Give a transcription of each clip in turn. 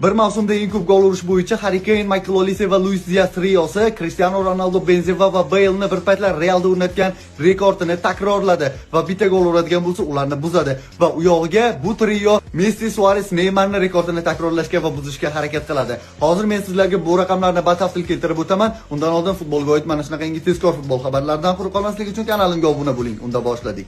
Bir mavsumda eng ko'p gol urish bo'yicha Harry Kane, Michael Olise va Luis Diaz triosi Cristiano Ronaldo, Benzema va Bale'ni bir paytlar Realda o'rnatgan rekordini takrorladi va bitta gol uradigan bo'lsa, ularni buzadi va u yog'iga bu trio Messi, Suarez, Neymarni rekordini takrorlashga va buzishga harakat qiladi. Hozir men sizlarga bu raqamlarni batafsil keltirib o'taman. Undan oldin futbolga oid mana shunaqangi tezkor futbol xabarlaridan quruq qolmaslik uchun kanalimga obuna bo'ling. Unda boshladik.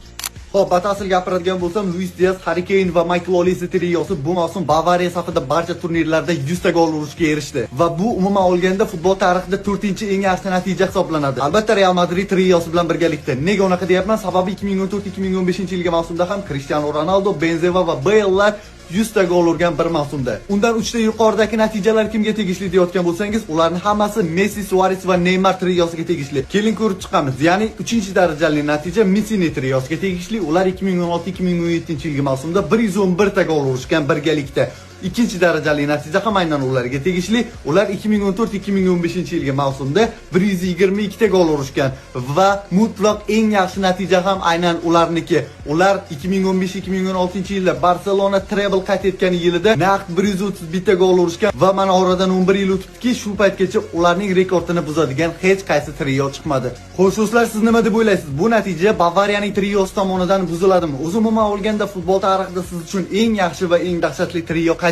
Xo'p, batafsil gapiradigan bo'lsam, Luis Diaz, Harry Kane va Michael Olise triosi bu mavsum Bavariya safida barcha turnirlarda 100 ta gol urishga erishdi va bu umuman olganda futbol tarixida 4-eng yaxshi natija hisoblanadi. Albatta Real Madrid triosi bilan birgalikda. Nega unaqa deyapman? Sababi 2014-2015-yilgi mavsumda ham Cristiano Ronaldo, Benzema va Bale'lar 100 ta gol urgan bir mavsumda. Undan 3 ta yuqoridagi natijalar kimga tegishli deyotgan bo'lsangiz, ularning hammasi Messi, Suarez va Neymar triosiga tegishli. Keling ko'rib chiqamiz. Ya'ni 3-darajali natija Messi triosiga tegishli. Ular 2016-2017-yilgi mavsumda 111 ta gol urishgan birgalikda. Ikkinchi darajali natija ham aynan ularga tegishli. Ular 2014-2015-yilgi mavsumda 122 ta gol urishgan va mutlaq eng yaxshi natija ham aynan ularniki. Ular 2015-2016-yilda Barcelona treble qayd etgan yilida naq 131 ta gol urishgan va mana oradan 11 yil o'tibdiki, shu paytgacha ularning rekordini buzadigan hech qaysi trio chiqmadi. Xo'sh, do'stlar, siz nima deb o'ylaysiz? Bu natija Bavariyaning triosi tomonidan buziladimi? Umuman olganda futbol tarixida siz uchun eng yaxshi va eng dahshatli trio qaysi?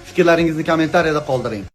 Fikrlaringizni kommentariyada qoldiring.